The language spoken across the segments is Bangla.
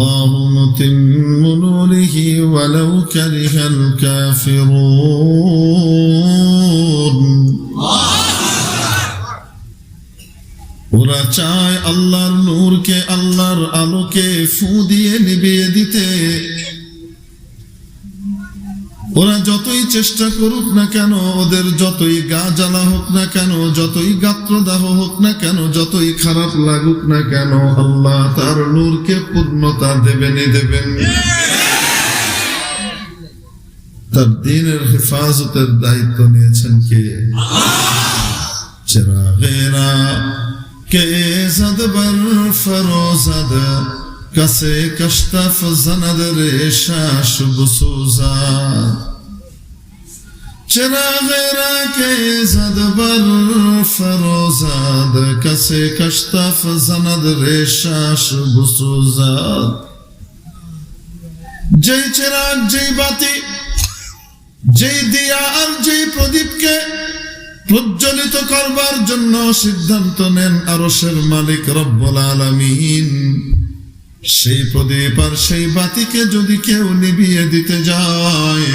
والله متم نوره ولو كره الكافرون ওরা চায় আল্লাহর নূরকে, আল্লাহর আলোকে ফু দিয়ে নিভিয়ে দিতে। ওরা যতই চেষ্টা করুক না কেন, ওদের যতই গা জ্বালা হোক না কেন, যতই গাত্রদাহ হোক না কেন, যতই খারাপ লাগুক না কেন, আল্লাহ তার নূরকে পূর্ণতা দেবেনই দেবেন। তার দ্বীনের হেফাজতের দায়িত্ব নিয়েছেন কে? চিরাগেরা কে জাদ বর ফরোজাদ কাসে কশতাফ জানাদ রেশা শুভ সুজাদ। চিরাগেরা কে জাদ বর ফরোজাদ কাসে কশতাফ জানাদ রেশা শুভ সুজাদ। যেই চিরাগ, যেই বাতি, যেই দিয়া আর যেই প্রদীপকে প্রজ্বলিত করবার জন্য সিদ্ধান্ত নেন আরশের মালিক রব্বুল আলামিন, সেই প্রদীপ আর সেই বাতিকে যদি কেউ নিভিয়ে দিতে যায়,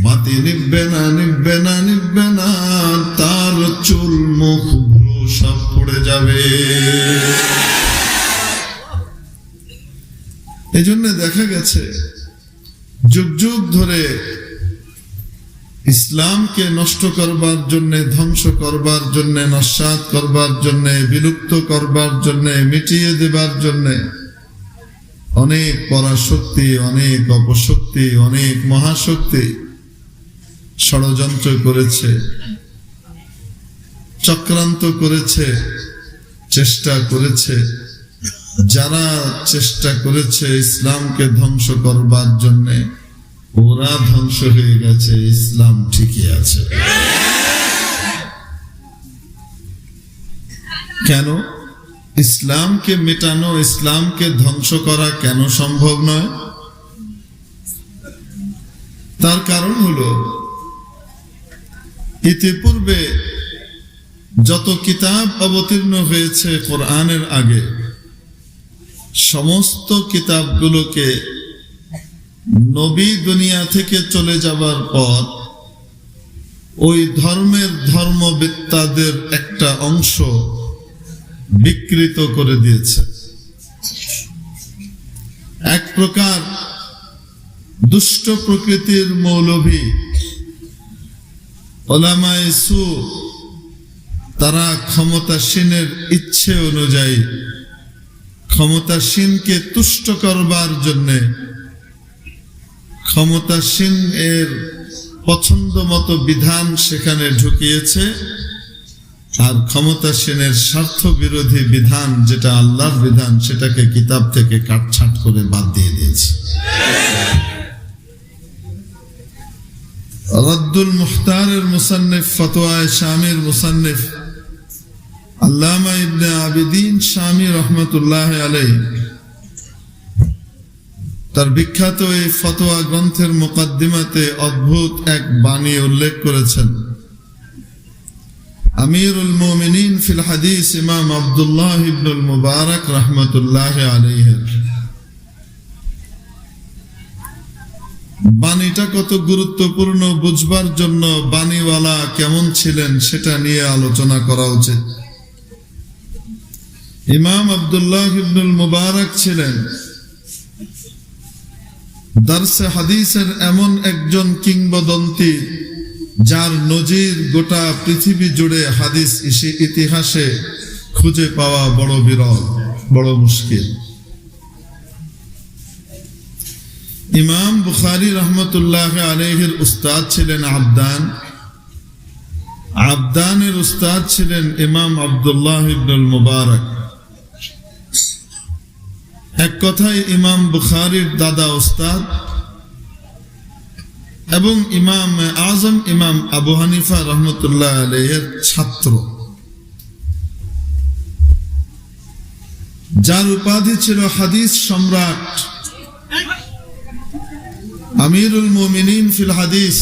বাতি নিভবে না, নিভবে না, নিভবে না, তার চুল মুখ ভ্রু সব পড়ে যাবে। এই জন্য দেখা গেছে যুগ যুগ ধরে ইসলামকে নষ্ট করবার জন্য, ধ্বংস করবার জন্য, নস্যাৎ করবার জন্য, বিলুপ্ত করবার জন্য, মিটিয়ে দেবার জন্য অনেক পরাশক্তি, অনেক অপশক্তি, অনেক মহাশক্তি ষড়যন্ত্র করেছে, চক্রান্ত করেছে, চেষ্টা করেছে। যারা চেষ্টা করেছে ইসলামকে ধ্বংস করবার জন্য, ওরা ধ্বংস হয়ে গেছে, ইসলাম ঠিকই আছে। কেন? ইসলামকে মেটানো, ইসলামকে ধ্বংস করা কেন সম্ভব নয়? তার কারণ হলো, ইতিপূর্বে যত কিতাব অবতীর্ণ হয়েছে কোরআনের আগে, সমস্ত কিতাবগুলোকে নবী দুনিয়া থেকে চলে যাবার পর ওই ধর্মের ধর্মবেত্তাদের একটা অংশ বিকৃত করে দিয়েছে। এক প্রকার দুষ্ট প্রকৃতির মৌলভী ওলামায়ে সু, তারা ক্ষমতাসীনের ইচ্ছে অনুযায়ী ক্ষমতাসীনকে তুষ্ট করবার জন্যে, ক্ষমতাসীন এর পছন্দ মতো বিধান সেখানে ঢুকিয়েছে, আর ক্ষমতাসীনের স্বার্থ বিরোধী বিধান, যেটা আল্লাহর বিধান, সেটাকে কিতাব থেকে কাটছাঁট করে বাদ দিয়ে দিয়েছে। রাদ্দুল মুখতারের মুসান্নিফ, ফতোয়ায়ে শামির মুসান্নিফ আল্লামা ইবনে আবিদিন শামি রহমতুল্লাহ আলাইহি তার বিখ্যাত এই ফতোয়া গ্রন্থের মুকদ্দিমাতে অদ্ভুত এক বাণী উল্লেখ করেছেন। আমিরুল মুমিনিন ফিল হাদিস ইমাম আব্দুল্লাহ ইবনুল মুবারক রহমতুল্লাহ আলাইহি বাণীটা কত গুরুত্বপূর্ণ বুঝবার জন্য বাণীওয়ালা কেমন ছিলেন সেটা নিয়ে আলোচনা করা উচিত। ইমাম আব্দুল্লাহ ইবনুল মুবারক ছিলেন দারসে হাদিসের এমন একজন কিংবদন্তি, যার নজির গোটা পৃথিবী জুড়ে হাদিস ইতিহাসে খুঁজে পাওয়া বড় বিরল, বড় মুশকিল। ইমাম বুখারী রহমতুল্লাহ আলাইহির উস্তাদ ছিলেন আবদান, আবদানের উস্তাদ ছিলেন ইমাম আব্দুল্লাহ ইবনুল মুবারক। এক কথায় ইমাম বুখারীর দাদা উস্তাদ এবং ইমাম আজম ইমাম আবু হানিফা রহমতুল্লাহ আলাইহির ছাত্র, যার উপাধি ছিল হাদিস সম্রাট, আমিরুল মুমিনিন ফিল হাদিস।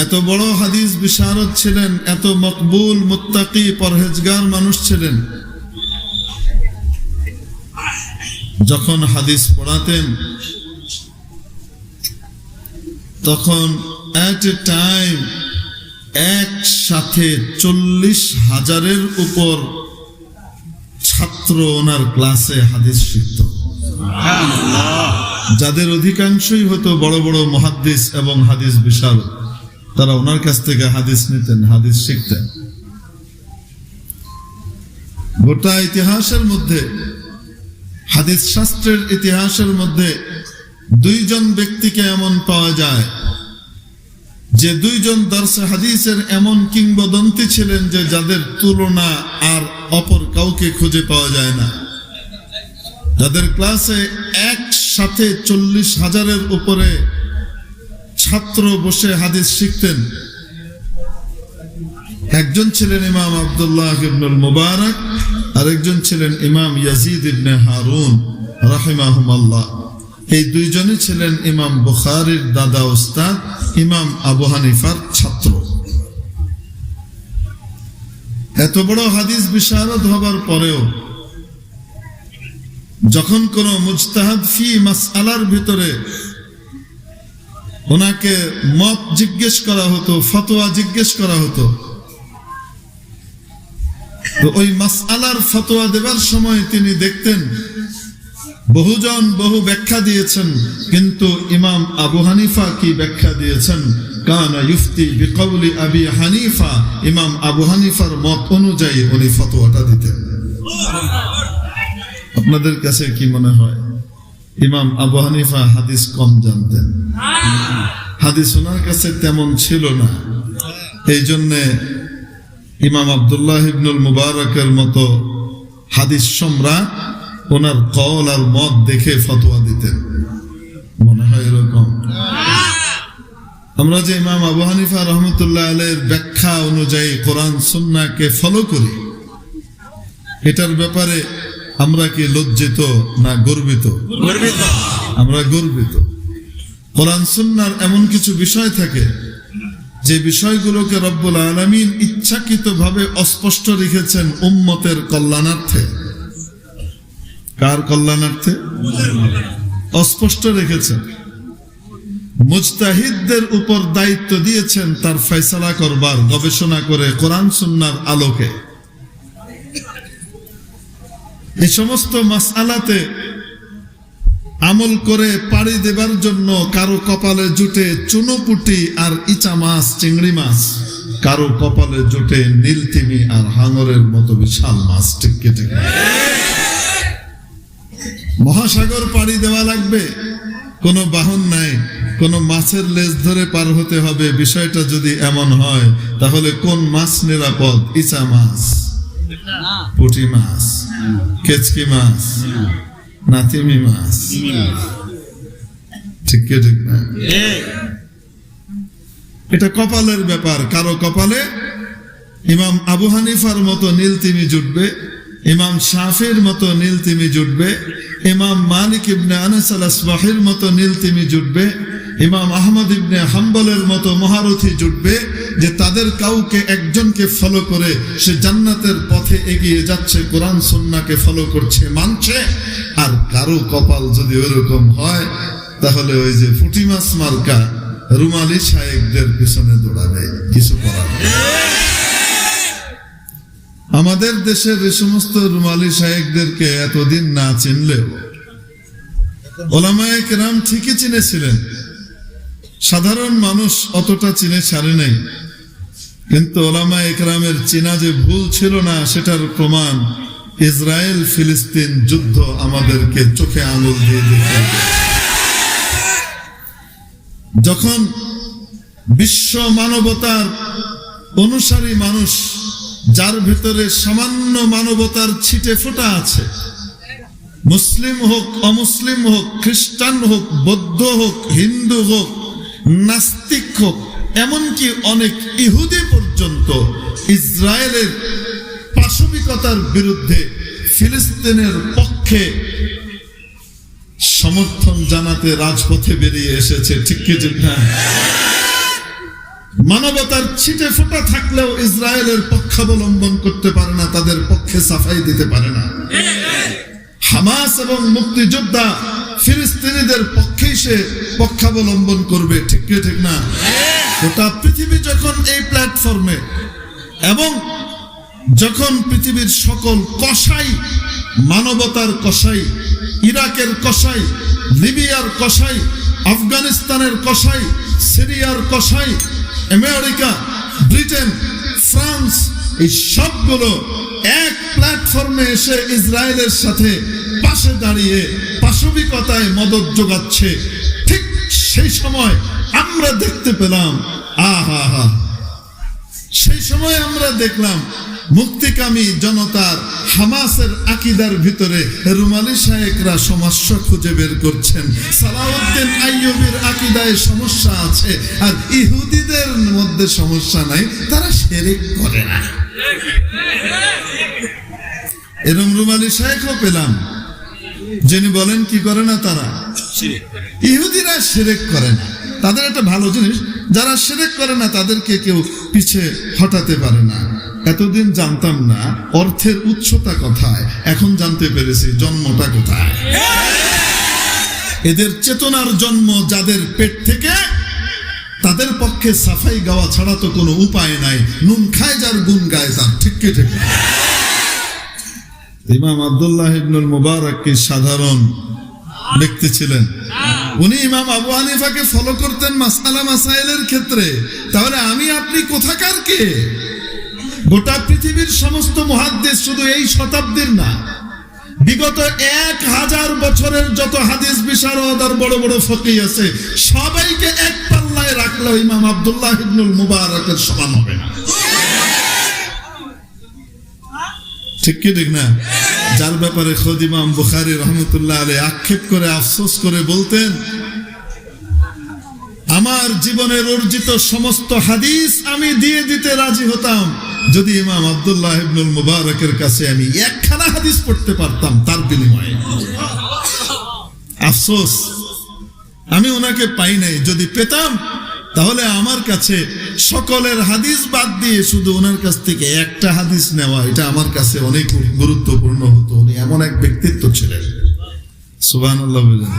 এত বড় হাদিস বিশারদ ছিলেন, এত মকবুল মুত্তাকি পরহেজগার মানুষ ছিলেন, যখন হাদিস পড়াতেন তখন এট এ টাইম একসাথে 40,000-এর উপর ছাত্র ওনার ক্লাসে হাদিস শিখত, যাদের অধিকাংশই হতো বড় বড় মুহাদ্দিস এবং হাদিস বিশারদ। তারা ওনার কাছ থেকে হাদিস নিতেন, হাদিস শিখতেন। গোটা ইতিহাসের মধ্যে, হাদিস শাস্ত্রের ইতিহাসের মধ্যে 2 জন ব্যক্তিকে এমন পাওয়া যায় যে 2 জন দর্শে হাদিসের এমন কিংবদন্তি ছিলেন যে যাদের তুলনা আর অপর কাউকে খুঁজে পাওয়া যায় না, যাদের ক্লাসে একসাথে 40,000-এর উপরে ছাত্র বসে হাদিস শিখতেন। একজন ছিলেন ইমাম আব্দুল্লাহ ইবনুল মুবারক, আর একজন ছিলেন ইমাম ইয়াজিদ ইবনে হারুন রাহিমাহুমাল্লাহ। এই 2 জনই ছিলেন ইমাম বুখারীর দাদা উস্তাদ ইমাম আবু হানিফার ছাত্র। এত বড় হাদিস বিশারদ হবার পরেও যখন কোন মুজতাহাদ ফি মাসআলার ভিতরে ওনাকে মত জিজ্ঞেস করা হতো, ফতোয়া জিজ্ঞেস করা হতো, তো ওই মাসআলার ফতোয়া দেবার সময় তিনি দেখতেন বহুজন বহু ব্যাখ্যা দিয়েছেন, কিন্তু ইমাম আবু হানিফা কি ব্যাখ্যা দিয়েছেন? কানা ইফতি বিকাউলি আবি হানিফা, ইমাম আবু হানিফার মত অনুযায়ী উনি ফতোয়াটা দিতেন। আপনাদের কাছে কি মনে হয় ইমাম আবু হানিফা হাদিস কম জানতেন? হাদিস ওনার কাছে তেমন ছিল না। এই জন্যে ইমাম আব্দুল্লাহ ইবনুল মুবারকের মতো হাদিস সম্রাট ওনার কওল আর মত দেখে ফতোয়া দিতেন। মনে হয় এরকম। আমরা যে ইমাম আবু হানিফা রহমতুল্লাহ আলাইহির ব্যাখ্যা অনুযায়ী কোরআন সুন্নাহকে ফলো করি, এটার ব্যাপারে আমরা কি লজ্জিত না গর্বিত? আমরা গর্বিত। কোরআন সুন্নাহর এমন কিছু বিষয় থাকে যে বিষয়গুলোকে রব্বুল আলামিন ইচ্ছাকৃতভাবে অস্পষ্ট রেখেছেন উম্মতের কল্যাণার্থে। কার কল্যাণার্থে? অস্পষ্ট রেখেছেন। মুজতাহিদদের উপর দায়িত্ব দিয়েছেন তার ফয়সালা করবার, গবেষণা করে কোরআন সুন্নাহর আলোকে। এই সমস্ত মাসআলাতে আমল করে পাড়ি দেবার জন্য কারো কপালে জুটে চুনোপুটি আর ইচা মাছ, চিংড়ি মাছ, কারো কপালে জুটে নীলতিমি আর হাঙরের মতো বিশাল মাছ। ঠিক ঠিক। মহাসাগর পাড়ি দেওয়া লাগবে, কোনো বাহন নাই, কোনো মাছের লেজ ধরে পার হতে হবে। বিষয়টা যদি এমন হয় তাহলে কোন মাছ নিরাপদ? ইচা মাছ, পুঁটি মাছ, কেচকি মাছ, নাতিমি মাছ। ঠিক ঠিক না? এটা কপালের ব্যাপার। কারো কপালে ইমাম আবু হানিফার মতো নীলতিমি জুটবে, ইমাম শাফির মতো নীলতিমি জুটবে, ইমাম মালিক ইবনে আনাস আল-আসবাহির মতো নীলতিমি জুটবে, ইমাম আহমদ ইবনে হাম্বলের মতো মহারথী জুটবে, যে তাদের কাউকে একজনকে ফলো করে সে জান্নাতের পথে এগিয়ে যাচ্ছে, কোরআন সুন্নাহকে ফলো করছে, মানছে। আর কারো কপাল যদি ওরকম হয় তাহলে ওই যে পুঁটি মাছ মার্কা রুমালি শায়েখদের পিছনে দৌড়াবে, কিছু করার নেই। আমাদের দেশের এই সমস্ত রুমালি শায়েখদেরকে এতদিন না চিনলেও ওলামায়ে কেরাম ঠিকই চিনেছিলেন, সাধারণ মানুষ অতটা চিনে ছাড়ে নাই। কিন্তু ওলামায়ে কেরামের চিনা যে ভুল ছিল না সেটার প্রমাণ ইসরায়েল ফিলিস্তিন যুদ্ধ আমাদেরকে চোখে আঙুল দিয়ে দেখে। যখন বিশ্ব মানবতার অনুসারী মানুষ, যার ভিতরে সামান্য মানবতার ছিটে ফোঁটা আছে, মুসলিম হোক অমুসলিম হোক, খ্রিস্টান হোক বৌদ্ধ হোক হিন্দু হোক নাস্তিক হোক, এমনকি অনেক ইহুদি পর্যন্ত ইসরায়েলের পাশবিকতার বিরুদ্ধে ফিলিস্তিনের পক্ষে সমর্থন জানাতে রাজপথে বেরিয়ে এসেছে। ঠিক কি ঠিক না? মানবতার ছিটে ফোঁটা থাকলেও ইসরায়েলের পক্ষাবলম্বন করতে পারে না, তাদের পক্ষে সাফাই দিতে পারে না। হামাস এবং মুক্তিযোদ্ধা ফিলিস্তিনিদের পক্ষেই সে পক্ষাবলম্বন করবে, ঠিক কি ঠিক না? গোটা পৃথিবী যখন এই প্ল্যাটফর্মে এবং যখন পৃথিবীর সকল কসাই, মানবতার কসাই, ইরাকের কসাই, লিবিয়ার কসাই, আফগানিস্তানের কসাই, সিরিয়ার কসাই, আমেরিকা, ব্রিটেন, ফ্রান্স, এই সবগুলো এক প্ল্যাটফর্মে এসে ইসরায়েলের সাথে পাশে দাঁড়িয়ে পাশবিকতায় মদত যোগাচ্ছে, ঠিক সেই সময় আমরা দেখতে পেলাম, আহা, সেই সময় আমরা দেখলাম মুক্তিকামী জনতার হামাসের আকীদার ভিতরে রুমালি শায়েকরা সমস্যা খুঁজে বের করছেন। সালাউদ্দিন আইয়ুবীর আকীদায় সমস্যা আছে, আর ইহুদিদের মধ্যে সমস্যা নাই, তারা শিরক করে না। এরকম রুমালি শায়েকও পেলাম যিনি বলেন কি করে না, তারা ইহুদিরা শিরক করে না। তাদের একটা ভালো জিনিস, যারা শিরক করে না তাদেরকে কেউ পিছে হটাতে পারে না। এতদিন জানতাম না অর্থের উৎসটা কোথায়, এখন জানতে পেরেছি জন্মটা কোথায়। এদের চেতনার জন্ম যাদের পেট থেকে, তাদের পক্ষে সাফাই গাওয়া ছাড়া তো কোনো উপায় নাই। নুন খায় যার গুণ গায় তার, ঠিক কি ঠিক? ইমাম আব্দুল্লাহ ইবনুল মুবারক কি সাধারণ ব্যক্তি ছিলেন। উনি ইমাম আবু হানিফাকে ফলো করতেন মাসআলা মাসাইলের ক্ষেত্রে। তাহলে আমি আপনি কোথাকার কে? গোটা পৃথিবীর সমস্ত মুহাদ্দিস, শুধু এই শতাব্দীর না, বিগত 1000 বছরের যত হাদিস বিশারদ আর বড় বড় ফকিহ আছে, সবাইকে এক পাল্লায় রাখলো ইমাম আব্দুল্লাহ ইবনুল মুবারকের সমান হবে না, ঠিক কি ঠিক না? যার ব্যাপারে খোদ ইমাম বুখারী রহমতুল্লাহ আলাইহি আক্ষেপ করে আফসোস করে বলতেন, আমার জীবনের অর্জিত সমস্ত হাদিস আমি দিয়ে দিতে রাজি হতাম যদি ইমাম আব্দুল্লাহ ইবনুল মুবারকের কাছে আমি একখানা হাদিস পড়তে পারতাম তার বিনিময়ে। আফসোস আমি ওনাকে পাই নাই। যদি পেতাম তাহলে আমার কাছে সকলের হাদিস বাদ দিয়ে শুধু ওনার কাছ থেকে একটা হাদিস নেওয়া, এটা আমার কাছে অনেক গুরুত্বপূর্ণ হতো। উনি এমন এক ব্যক্তিত্ব ছিলেন, সুবহানাল্লাহ বলেন।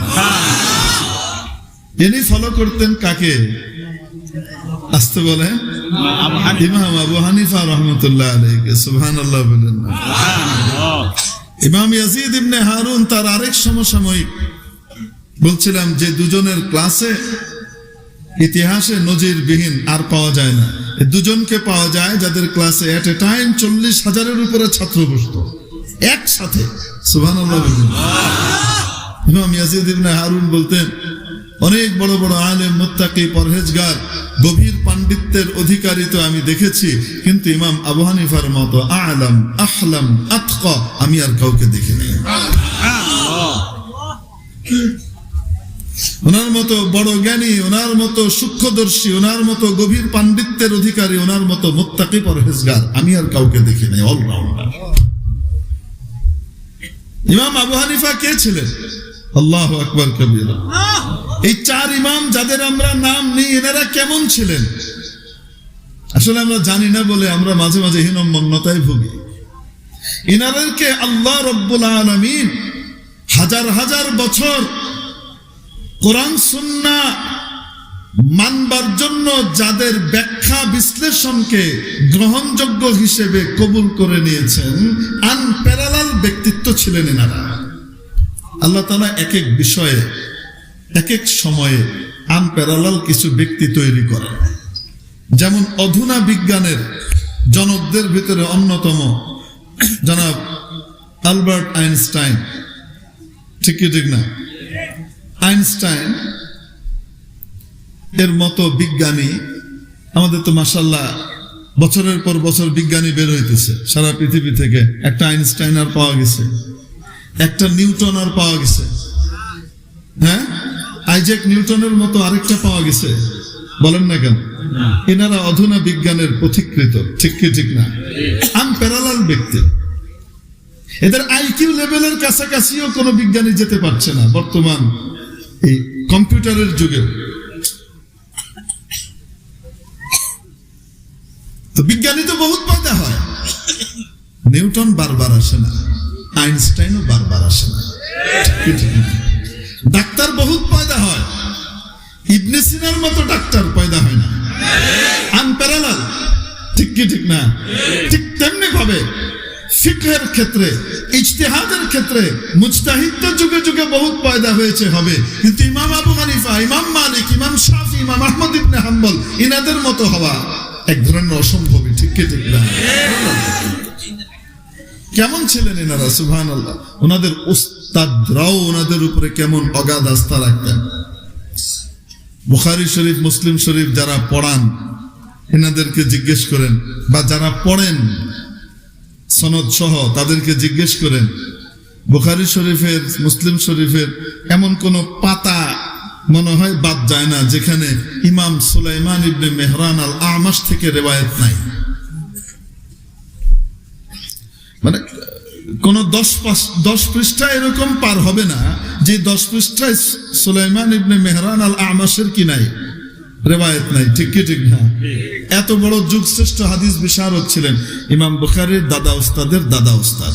ইনি ফলো করতেন কাকে? আসতে বলে ইমাম আবু হানিফা রহমতুল্লাহ আলাইহি, সুবহানাল্লাহ বলেন না। ইমাম ইয়াজিদ ইবনে হারুন তার আরেক সমসাময়িক। বলছিলাম যে দুজনের ক্লাসে ইতিহাসে নজিরবিহীন আর পাওয়া যায় না। দুজনকে পাওয়া যায় যাদের ক্লাসে এট এ টাইম 40,000-এর উপরে ছাত্র বসতো একসাথে, সুবহানাল্লাহ বলেন। ইমাম ইয়াজিদ ইবনে হারুন বলতেন, অনেক বড় বড় আলেম, মুত্তাকি, পরহেজগার, গভীর পাণ্ডিত্যের অধিকারী তো আমি দেখেছি, কিন্তু ইমাম আবু হানিফার মতো আ'লাম, আহলাম, আতকা আমি আর কাউকে দেখিনি। ওনার মতো বড় জ্ঞানী, ওনার মতো সূক্ষ্মদর্শী, ওনার মতো গভীর পাণ্ডিত্যের অধিকারী, ওনার মতো মুত্তাকি পরহেজগার আমি আর কাউকে দেখি নাই, অলরাউন্ডার। ইমাম আবু হানিফা কে ছিলেন? আল্লাহু আকবার কবীরা। এই 4 ইমাম যাদের আমরা নাম নিই, এনারা কেমন ছিলেন আসলে আমরা জানি না বলে আমরা মাঝে মাঝে হীনম্মন্যতায় ভুগি। এনাদেরকে আল্লাহ রাব্বুল আলামিন হাজার হাজার বছর কোরআন সুন্নাহ মানবার জন্য যাদের ব্যাখ্যা বিশ্লেষণকে গ্রহণযোগ্য হিসেবে কবুল করে নিয়েছেন, আনপ্যারালাল ব্যক্তিত্ব ছিলেন এনারা। আল্লাহ তাআলা এক এক বিষয়ে এক এক সময়ে আনপ্যারালাল কিছু ব্যক্তি তৈরি করেন। যেমন অধুনা বিজ্ঞানের জনকদের ভিতরে অন্যতম জনাব আলবার্ট আইনস্টাইন, ঠিক কি ঠিক না? আইনস্টাইন এর মতো বিজ্ঞানী আমাদের তো মাশাআল্লাহ বছরের পর বছর বিজ্ঞানী বের হইতেছে সারা পৃথিবী থেকে। একটা আইনস্টাইন আর পাওয়া গেছে, একটা নিউটন আর পাওয়া গেছে, হ্যাঁ, আইজ্যাক নিউটনের মতো আরেকটা পাওয়া গেছে, বলেন না কেন? এনারা অধুনা বিজ্ঞানের পথিকৃত, ঠিক কি ঠিক না? আনপ্যারালাল ব্যক্তি। এদের আইকিউ লেভেলের কাছাকাছিও কোনো বিজ্ঞানী যেতে পারছে না বর্তমান এই কম্পিউটারের যুগে। তো বিজ্ঞানী তো বহুত পয়দা হয়, নিউটন বারবার আসে না, আইনস্টাইনও বারবার আসে না। ডাক্তার বহুত পয়দা হয়, ইবনে সিনার মতো ডাক্তার পয়দা হয় না, আনপ্যারালাল। ঠিক কি ঠিক না? ঠিক তেমনি ভাবে ফিকহের ক্ষেত্রে, ইজতিহাদের ক্ষেত্রে মুজতাহিদ তো যুগে যুগে বহুত পয়দা হয়েছে হবে, কিন্তু ইমাম আবু হানিফা, ইমাম মালিক, ইমাম শাফি, ইমাম আহমদ ইবনে হাম্বল ইনাদের মতো হওয়া এক ধরনের অসম্ভবই। ঠিক কি ঠিক না? কেমন ছিলেন এনারা, সুবহানাল্লাহ। ওনাদের উস্তাদরাও ওনাদের উপরে কেমন অগাধ আস্থা রাখতেন। বুখারী শরীফ, মুসলিম শরীফ যারা পড়ান এনাদেরকে জিজ্ঞেস করেন, বা যারা পড়েন সনদ সহ তাদেরকে জিজ্ঞেস করেন, বুখারী শরীফের, মুসলিম শরীফের এমন কোন পাতা মনে হয় বাদ যায় না যেখানে ইমাম সুলাইমান ইবনে মেহরান আল আমাশ থেকে রিওয়ায়াত নাই। মানে কোন 10 পৃষ্ঠা এরকম পার হবে না যে 10 পৃষ্ঠায় সুলাইমান ইবনে মেহরান আল আমাশের কি নাই, রিওয়ায়াত নাই। ঠিক কি ঠিক না? এত বড় যুগ শ্রেষ্ঠ হাদিস বিশারদ ছিলেন ইমাম বুখারীর দাদা উস্তাদের দাদা উস্তাদ।